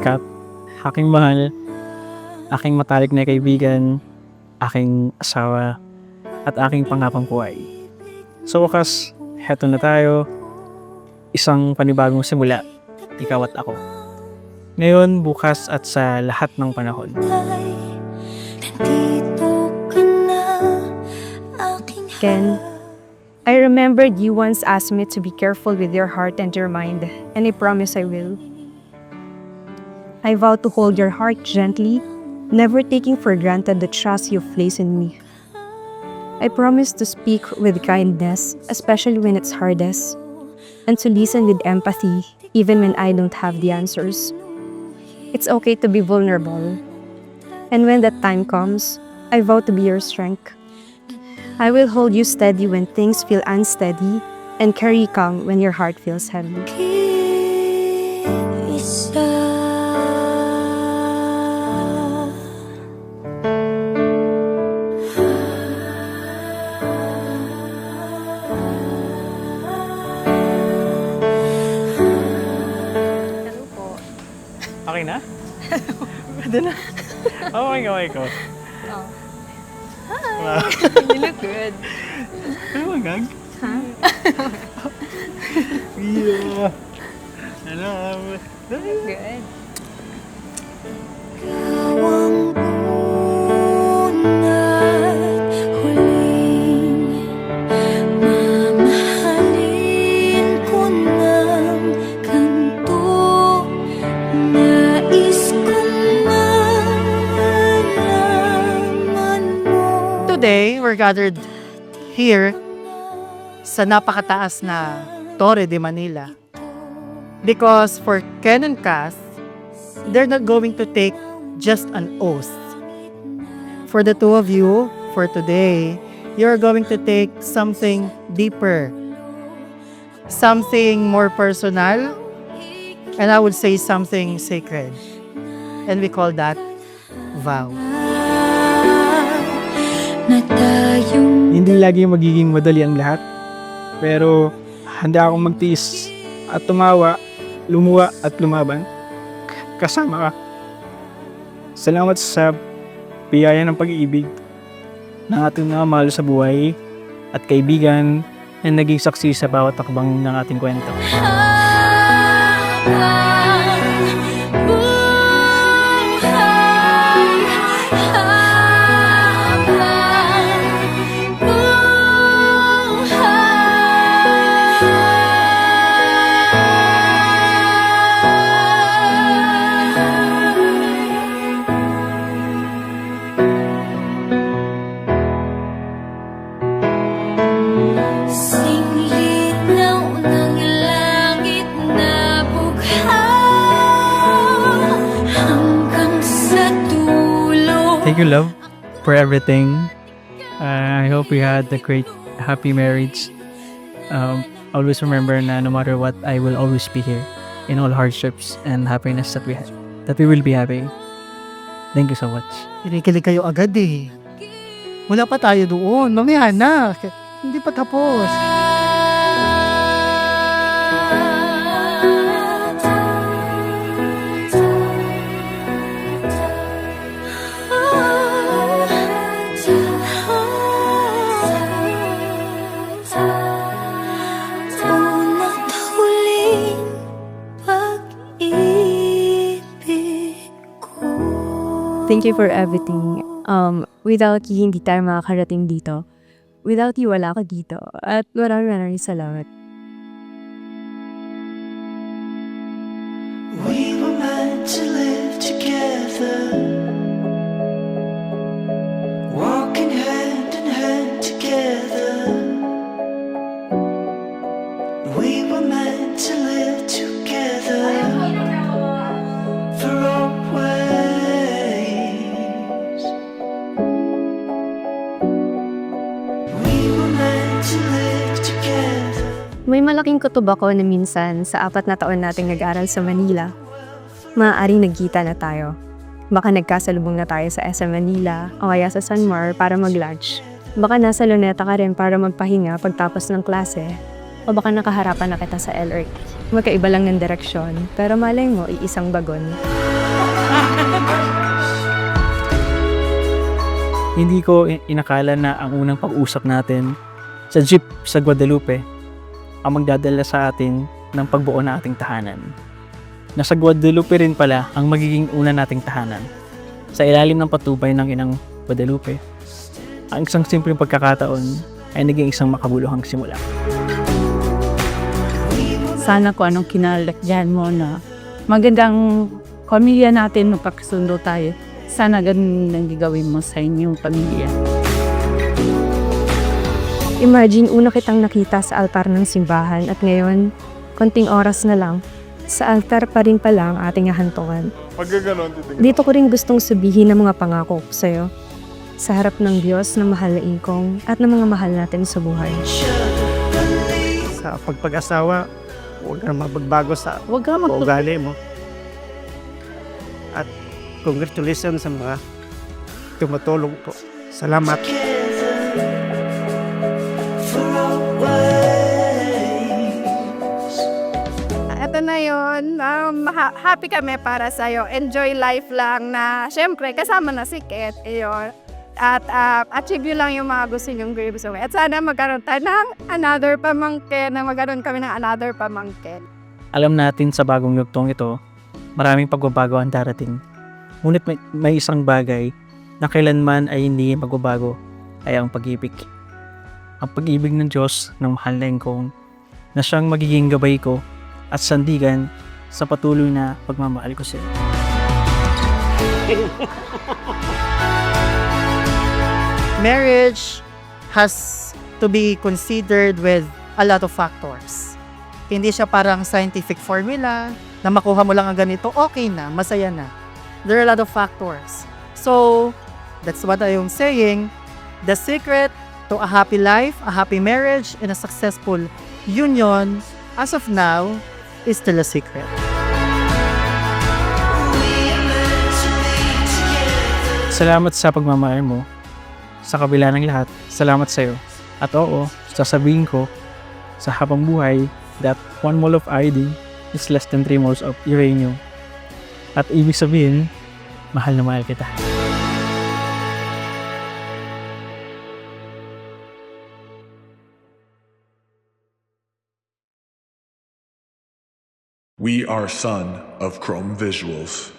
Kat, aking mahal, aking matalik na kaibigan, aking asawa, at aking pangakong buhay. Sa wakas, heto na tayo, isang panibagong simula, ikaw at ako. Ngayon, bukas at sa lahat ng panahon. Ken, I remembered you once asked me to be careful with your heart and your mind, and I promise I will. I vow to hold your heart gently, never taking for granted the trust you've placed in me. I promise to speak with kindness, especially when it's hardest, and to listen with empathy, even when I don't have the answers. It's okay to be vulnerable, and when that time comes, I vow to be your strength. I will hold you steady when things feel unsteady, and carry you calm when your heart feels heavy. Okay na? Pwede na. Okay ko. Wow. You look good. Ano ba, Gag? Yeah. Hello. Good. Today, we're gathered here sa napakataas na Torre de Manila because for Ken and Cass, they're not going to take just an oath. For the two of you, for today, you're going to take something deeper, something more personal, and I would say something sacred. And we call that vow. Hindi lagi magiging madali ang lahat. Pero handa akong magtiis at tumawa, lumuwa at lumaban. Kasama ka. Salamat sa biyaya ng pag-ibig ng ating mga mahal sa buhay at kaibigan na naging saksi sa bawat takbang ng ating kwento. Thank you, love, for everything. I hope we had a great, happy marriage. Always remember na no matter what, I will always be here in all hardships and happiness that we will be having. Thank you so much. Kinikilig kayo agad eh. Wala pa tayo doon. Mamaya na. Hindi pa tapos. Thank you for everything. Without you, hindi tayo makakarating dito. Without you, wala ka dito. At maraming salamat. We were meant to live together, walking hand in hand together. We were meant to live together for always. May malaking kutob ako na minsan sa 4 na taon nating nag-aral sa Manila. Maaaring nagkita na tayo. Baka nagkasalubong na tayo sa SM Manila o kaya sa Sanmar para mag-lunch. Baka nasa Luneta ka rin para magpahinga pagtapos ng klase. O baka nakaharapan na kita sa LRT. Magkaiba lang ng direksyon, pero malay mo, iisang bagon. Hindi ko inakala na ang unang pag-usap natin sa jeep sa Guadalupe ang magdadala sa atin ng pagbuo ng ating tahanan. Nasa Guadalupe rin pala ang magiging una nating tahanan. Sa ilalim ng patubay ng inang Guadalupe, ang isang simpleng pagkakataon ay naging isang makabuluhang simula. Sana kung anong kinalagyan mo na magandang pamilya natin, magkakasundo tayo. Sana ganun ang gagawin mo sa inyong pamilya. Imagine, una kitang nakita sa altar ng simbahan at ngayon, konting oras na lang, sa altar pa rin pala ang ating hahantungan. Dito ko rin gustong sabihin ang mga pangako ko sa'yo. Sa harap ng Diyos na mahal na ikong at ng mga mahal natin sa buhay. Sa pagpag-asawa, huwag ka magbago sa Huwag ka ugali mo. At congratulations sa mga tumutulong po. Salamat. For always. Ito na yun. Happy kami para sa'yo. Enjoy life lang na, syempre, kasama na si Ket. Ayun. At achieve yun lang yung mga gusto nyong gusto. At sana magkaroon tayo ng another pamangkin, na magkaroon kami ng another pamangkin. Alam natin sa bagong yugtong ito, maraming pagbabago ang darating. Ngunit may isang bagay na kailanman ay hindi magbabago, ay ang pag-ibig. Ang pag-ibig ng Diyos ng mahal na ingkong na siyang magiging gabay ko at sandigan sa patuloy na pagmamahal ko sa iyo. Marriage has to be considered with a lot of factors. Hindi siya parang scientific formula na makuha mo lang ang ganito, okay na, masaya na. There are a lot of factors. So, that's what I am saying. The secret to a happy life, a happy marriage, and a successful union, as of now, is still a secret. Salamat sa pagmamahal mo. Sa kabila ng lahat, salamat sa iyo. At oo, sasabihin ko sa habang buhay that 1 mole of iodine is less than 3 moles of uranium. At ibig sabihin, mahal na mahal kita. We are Son of Chrome Visuals.